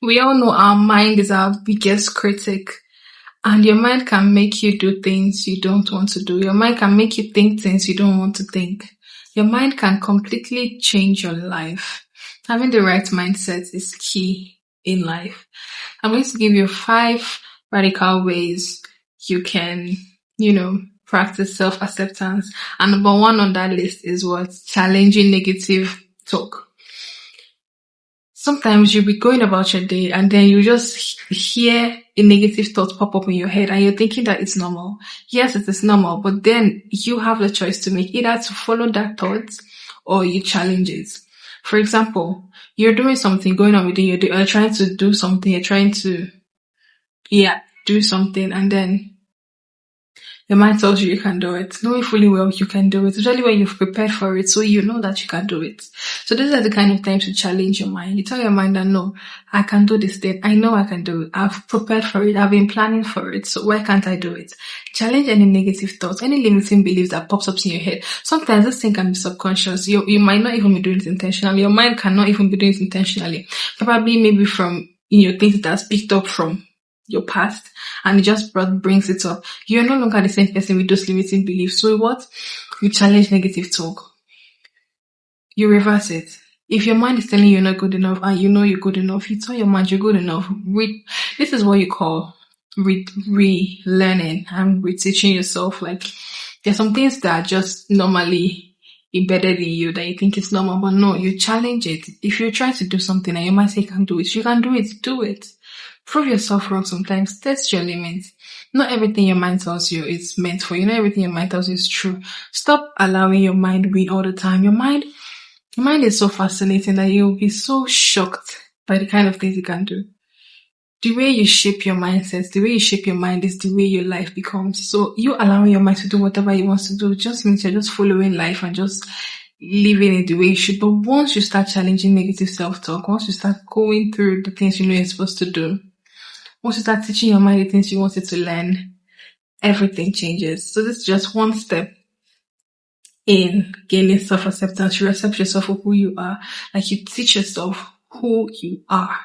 We all know our mind is our biggest critic. And your mind can make you do things you don't want to do. Your mind can make you think things you don't want to think. Your mind can completely change your life. Having the right mindset is key in life. I'm going to give you 5 radical ways you can, practice self-acceptance. And number 1 on that list is what? Challenging negative talk. Sometimes you'll be going about your day and then you just hear a negative thought pop up in your head and you're thinking that it's normal. Yes, it is normal, but then you have the choice to make, either to follow that thought or you challenge it. For example, you're doing something going on within your day, or you're trying to do something, you're trying to, do something, and then your mind tells you can do it, knowing fully well you can do it, especially when you've prepared for it, so you know that you can do it. So these are the kind of times to challenge your mind. You tell your mind that, no, I can do this thing. I know I can do it. I've prepared for it. I've been planning for it. So why can't I do it? Challenge any negative thoughts, any limiting beliefs that pops up in your head. Sometimes this thing can be subconscious. You might not even be doing it intentionally. Your mind cannot even be doing it intentionally. Probably maybe from things that has picked up from your past, and it just brings it up. You're no longer the same person with those limiting beliefs. So what? You challenge negative talk. You reverse it. If your mind is telling you you're not good enough and you know you're good enough, you tell your mind you're good enough. This is what you call relearning and reteaching yourself. Like, there's some things that are just normally embedded in you that you think is normal, but no, you challenge it. If you're trying to do something and your mind say you can do it, you can do it, do it. Prove yourself wrong sometimes. Test your limits. Not everything your mind tells you is meant for you. Not everything your mind tells you is true. Stop allowing your mind win all the time. Your mind is so fascinating that you'll be so shocked by the kind of things it can do. The way you shape your mindset, the way you shape your mind is the way your life becomes. So you allowing your mind to do whatever it wants to do just means you're just following life and just living it the way you should. But once you start challenging negative self-talk, once you start going through the things you know you're supposed to do, once you start teaching your mind the things you wanted to learn, everything changes. So this is just one step in gaining self-acceptance. You accept yourself for who you are. Like, you teach yourself who you are.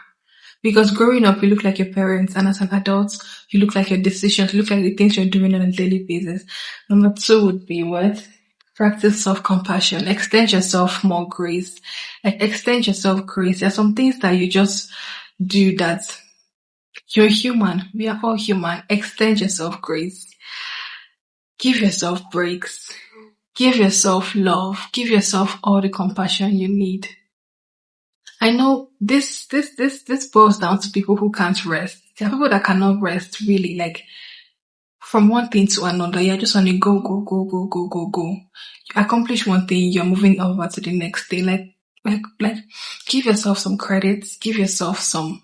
Because growing up, you look like your parents, and as an adult, you look like your decisions, you look like the things you're doing on a daily basis. Number 2 would be what? Practice self-compassion. Extend yourself more grace. Extend yourself grace. There are some things that you just do that you're human. We are all human. Extend yourself grace. Give yourself breaks. Give yourself love. Give yourself all the compassion you need. I know this boils down to people who can't rest. There are people that cannot rest, really, like, from one thing to another. You're just on a go. You accomplish one thing, you're moving over to the next thing. Like, give yourself some credits. Give yourself some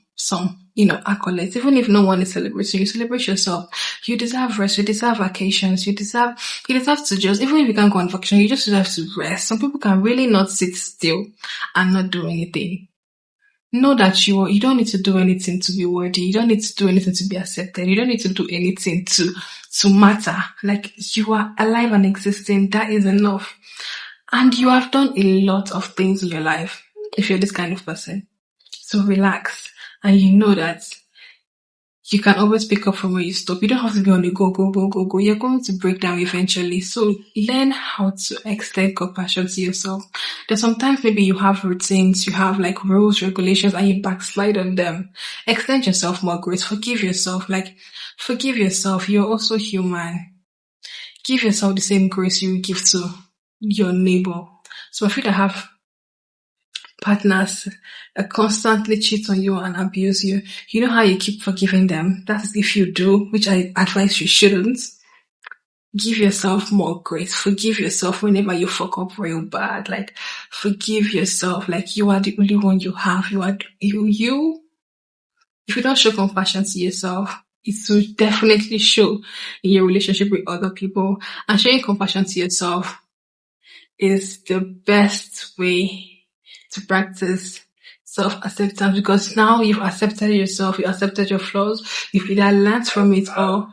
accolades. Even if no one is celebrating, you celebrate yourself. You deserve rest. You deserve vacations. You deserve to just, even if you can't go on vacation, you just deserve to rest. Some people can really not sit still and not do anything. Know that you don't need to do anything to be worthy. You don't need to do anything to be accepted. You don't need to do anything to matter. Like, you are alive and existing. That is enough. And you have done a lot of things in your life if you're this kind of person. So relax. And you know that you can always pick up from where you stop. You don't have to be on the go. You're going to break down eventually. So learn how to extend compassion to yourself. There's sometimes maybe you have routines, you have like rules, regulations, and you backslide on them. Extend yourself more grace. Forgive yourself. Forgive yourself. You're also human. Give yourself the same grace you give to your neighbor. So if you have partners constantly cheat on you and abuse you, you know how you keep forgiving them? That's if you do, which I advise you shouldn't. Give yourself more grace. Forgive yourself whenever you fuck up real bad. Like, forgive yourself. Like, you are the only one you have. You are you. If you don't show compassion to yourself, it will definitely show in your relationship with other people. And showing compassion to yourself is the best way to practice self-acceptance, because now you've accepted yourself, you accepted your flaws, you've either learned from it or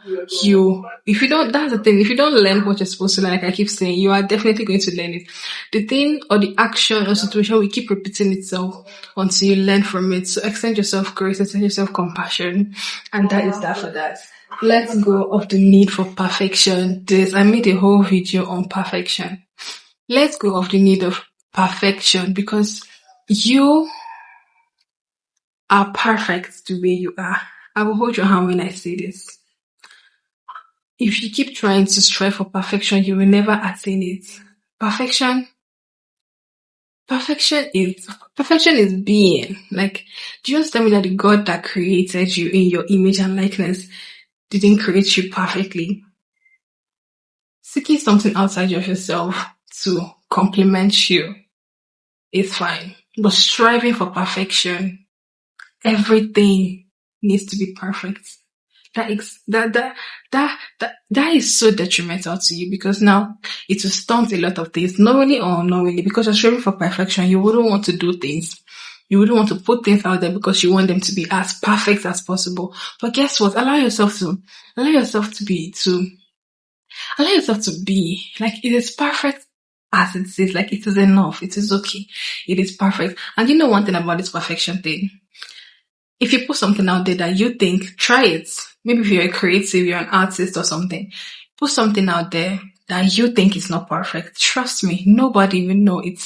if you don't, that's the thing, if you don't learn what you're supposed to learn, like I keep saying, you are definitely going to learn it. The thing or the action or situation will keep repeating itself until you learn from it. So extend yourself grace, extend yourself compassion, and that is that for that. Let's go of the need for perfection. I made a whole video on perfection. Let's go of the need of perfection, because you are perfect the way you are. I will hold your hand when I say this. If you keep trying to strive for perfection, you will never attain it. Perfection is being. Like, do you understand me that the God that created you in your image and likeness didn't create you perfectly? Seeking something outside of yourself to complement you is fine. But striving for perfection, everything needs to be perfect. That is so detrimental to you, because now it will stunt a lot of things, knowingly or unknowingly, because you're striving for perfection. You wouldn't want to do things. You wouldn't want to put things out there because you want them to be as perfect as possible. But guess what? Allow yourself to be like, it is perfect as it is. Like, it is enough. It is okay. It is perfect. And you know one thing about this perfection thing? If you put something out there that you think, try it. Maybe if you're a creative, you're an artist or something, put something out there that you think is not perfect. Trust me, nobody will know it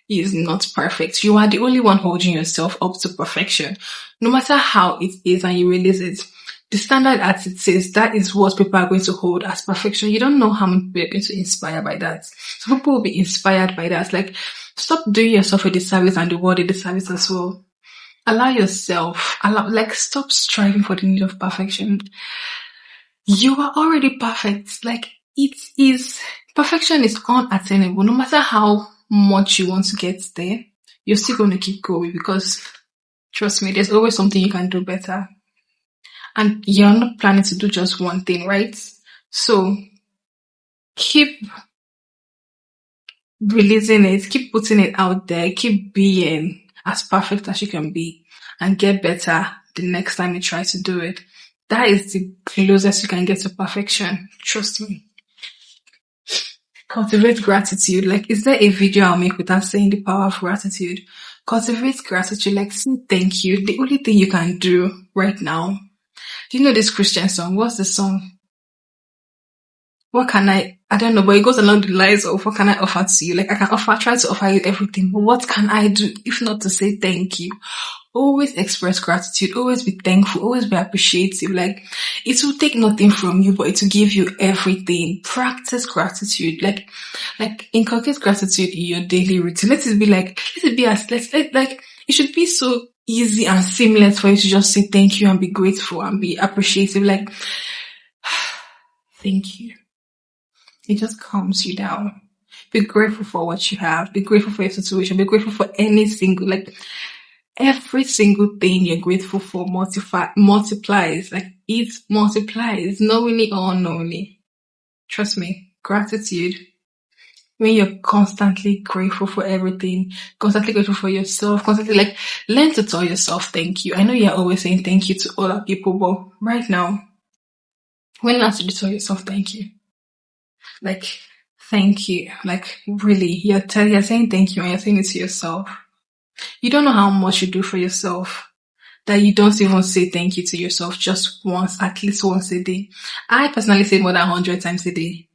is not perfect. You are the only one holding yourself up to perfection. No matter how it is and you release it, the standard as it is, that is what people are going to hold as perfection. You don't know how many people are going to inspire by that. Some people will be inspired by that. Like, stop doing yourself a disservice and the world a disservice as well. Stop striving for the need of perfection. You are already perfect. Like, perfection is unattainable. No matter how much you want to get there, you're still going to keep going, because trust me, there's always something you can do better. And you're not planning to do just one thing, right? So keep releasing it, keep putting it out there, keep being as perfect as you can be, and get better the next time you try to do it. That is the closest you can get to perfection. Trust me. Cultivate gratitude. Like, is there a video I'll make without saying the power of gratitude? Cultivate gratitude. Like, say thank you. The only thing you can do right now. Do you know this Christian song? What's the song? What can I don't know, but it goes along the lines of, what can I offer to you? Like, I can try to offer you everything, but what can I do if not to say thank you? Always express gratitude, always be thankful, always be appreciative. Like, it will take nothing from you, but it will give you everything. Practice gratitude. Like inculcate gratitude in your daily routine. It should be so easy and seamless for you to just say thank you and be grateful and be appreciative. Like, thank you. It just calms you down. Be grateful for what you have. Be grateful for your situation. Be grateful for every single thing you're grateful for multiplies. Like, it multiplies, knowingly or unknowingly. Trust me, gratitude. When you're constantly grateful for everything, constantly grateful for yourself, constantly learn to tell yourself thank you. I know you're always saying thank you to other people, but right now, when last did you tell yourself thank you? Like, thank you. Like, really, you're saying thank you and you're saying it to yourself. You don't know how much you do for yourself that you don't even say thank you to yourself just once, at least once a day. I personally say more than 100 times a day.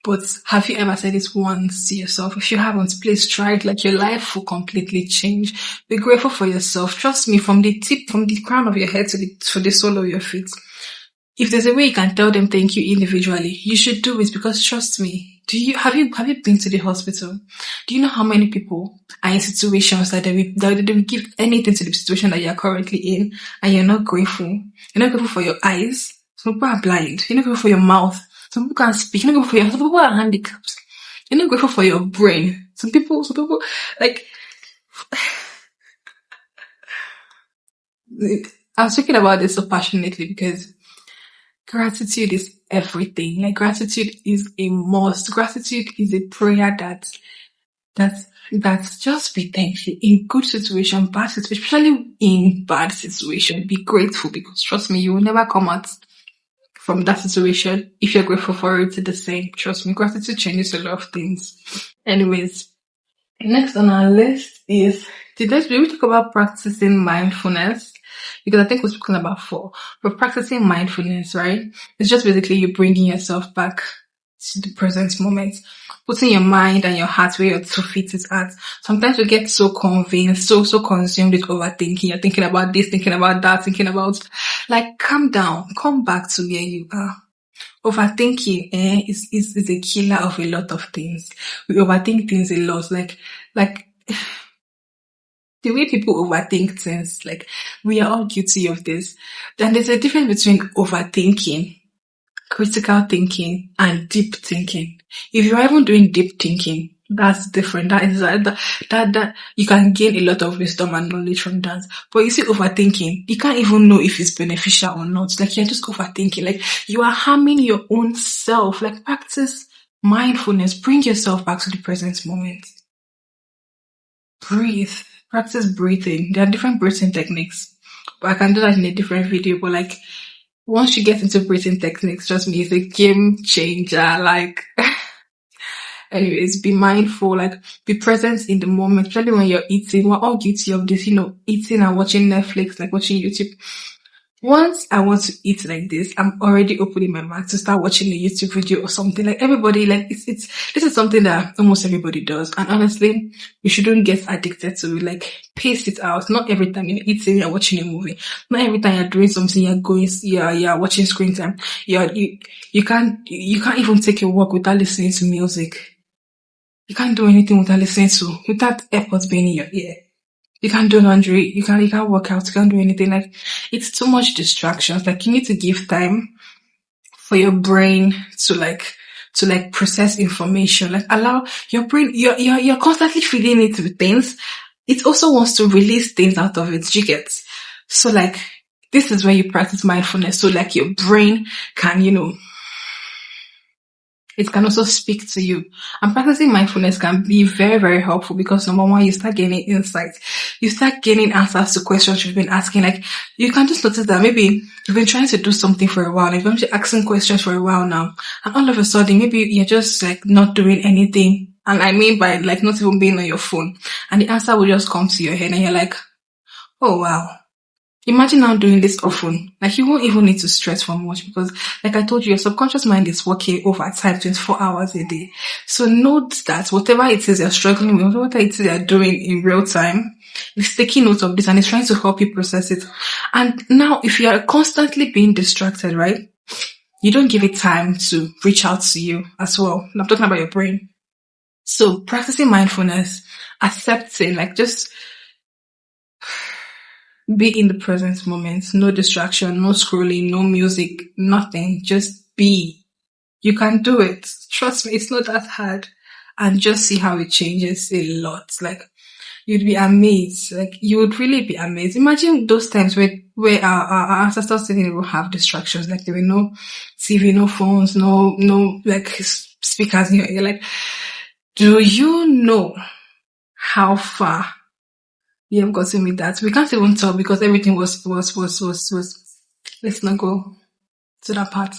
But have you ever said it once to yourself? If you haven't, please try it. Like, your life will completely change. Be grateful for yourself. Trust me, from the crown of your head to the sole of your feet. If there's a way you can tell them thank you individually, you should do it, because trust me, have you been to the hospital? Do you know how many people are in situations that they will give anything to the situation that you're currently in, and you're not grateful? You're not grateful for your eyes. Some people are blind. You're not grateful for your mouth. Some people can't speak. You're not grateful some people are handicapped. You're not grateful for your brain. Some people, like, I was talking about this so passionately because gratitude is everything. Like, gratitude is a must. Gratitude is a prayer that That's just be thankful in good situation, bad situation, especially in bad situation. Be grateful because trust me, you will never come out from that situation if you're grateful for it the same. Trust me, gratitude changes a lot of things. Anyways, next on our list is did we talk about practicing mindfulness? Because I think we've spoken about four. But practicing mindfulness, right? It's just basically you bringing yourself back to the present moment, putting your mind and your heart where your 2 feet is at. Sometimes we get so convinced, so consumed with overthinking. You're thinking about this, thinking about that, thinking about, like, calm down, come back to where you are. Overthinking is a killer of a lot of things. We overthink things a lot. Like the way people overthink things, like we are all guilty of this. Then there's a difference between overthinking, critical thinking, and deep thinking. If you're even doing deep thinking, that's different. That you can gain a lot of wisdom and knowledge from that. But you see, overthinking, you can't even know if it's beneficial or not. Like you're just overthinking. Like you are harming your own self. Like practice mindfulness. Bring yourself back to the present moment. Breathe. Practice breathing. There are different breathing techniques. But I can do that in a different video. But like once you get into breathing techniques, trust me, it's a game changer. Like anyways, be mindful, like be present in the moment, especially when you're eating. We're all guilty of this, eating and watching Netflix, like watching YouTube. Once I want to eat like this, I'm already opening my mouth to start watching a YouTube video or something. Like everybody, like this is something that almost everybody does. And honestly, you shouldn't get addicted to it. Like pace it out. Not every time you're eating, you're watching a movie. Not every time you're doing something, you're watching screen time. You can't even take a walk without listening to music. You can't do anything without AirPods being in your ear. You can't do laundry. You can't work out. You can't do anything. Like it's too much distractions. Like you need to give time for your brain to process information. Like allow your brain. You're constantly feeding it with things. It also wants to release things out of its jiggets. So like this is where you practice mindfulness. So like your brain can it can also speak to you. And practicing mindfulness can be very, very helpful because number one, you start gaining insights. You start gaining answers to questions you've been asking. Like you can just notice that maybe you've been trying to do something for a while. You've been asking questions for a while now. And all of a sudden, maybe you're just like not doing anything. And I mean by like not even being on your phone. And the answer will just come to your head and you're like, oh wow. Imagine now doing this often. Like you won't even need to stress for much because like I told you, your subconscious mind is working overtime 24 hours a day. So note that whatever it is you're struggling with, whatever it is you're doing in real time, it's taking note of this and it's trying to help you process it. And now if you are constantly being distracted, right? You don't give it time to reach out to you as well. I'm talking about your brain. So practicing mindfulness, accepting, like just be in the present moment. No distraction, no scrolling, no music, nothing. Just be. You can do it. Trust me, it's not that hard. And just see how it changes a lot. Like, you'd be amazed. Like, you would really be amazed. Imagine those times where our ancestors didn't even have distractions. Like, there were no TV, no phones, no, like, speakers in your ear. Like, do you know how far you have gotten with that? We can't even tell because everything was. Let's not go to that part.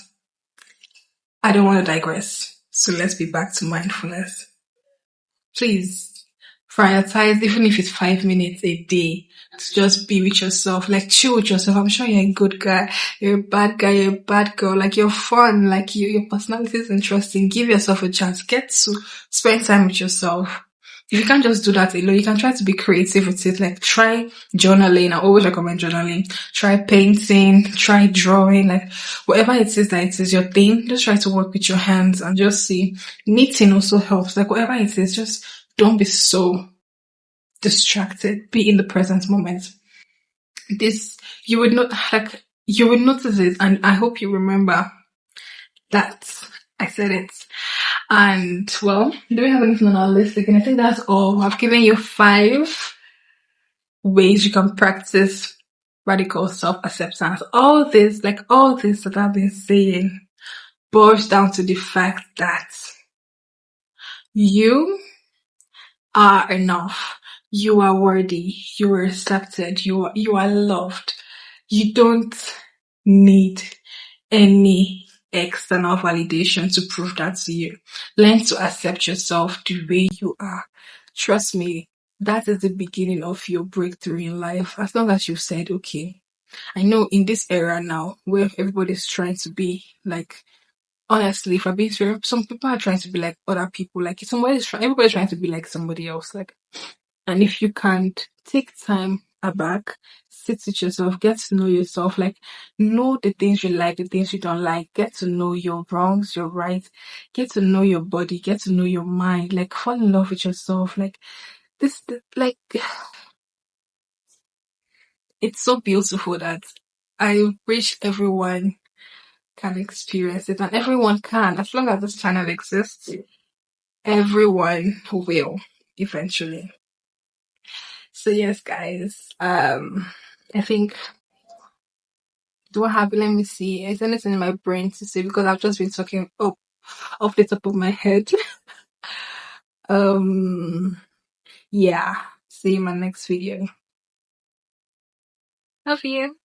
I don't want to digress. So let's be back to mindfulness. Please prioritize, even if it's 5 minutes a day, to just be with yourself. Like chill with yourself. I'm sure you're a good guy. You're a bad guy. You're a bad girl. Like you're fun. Like your personality is interesting. Give yourself a chance. Get to spend time with yourself. If you can't just do that alone, you can try to be creative with it. Like try journaling. I always recommend journaling. Try painting, try drawing, like whatever it is that it is your thing, just try to work with your hands and just see. Knitting also helps. Like whatever it is, just don't be so distracted. Be in the present moment. You would notice it, and I hope you remember that I said it. And well, do we have anything on our list again? I think that's all. I've given you 5 ways you can practice radical self-acceptance. All this that I've been saying boils down to the fact that you are enough. You are worthy. You are accepted. You are loved. You don't need any external validation to prove that to you. Learn to accept yourself the way you are. Trust me, that is the beginning of your breakthrough in life. As long as you said, okay, I know in this era now where everybody's trying to be like, honestly, if I'm being serious, some people are trying to be like other people. Like everybody's trying to be like somebody else. Like, and if you can't take time aback, sit with yourself, get to know yourself, like know the things you like, the things you don't like, get to know your wrongs, your rights, get to know your body, get to know your mind, like fall in love with yourself. Like like it's so beautiful that I wish everyone can experience it, and everyone can, as long as this channel exists, everyone will eventually. So yes, guys, I think, do I have, let me see, is anything in my brain to say, because I've just been talking up off the top of my head. um yeah, see you in my next video. Love you.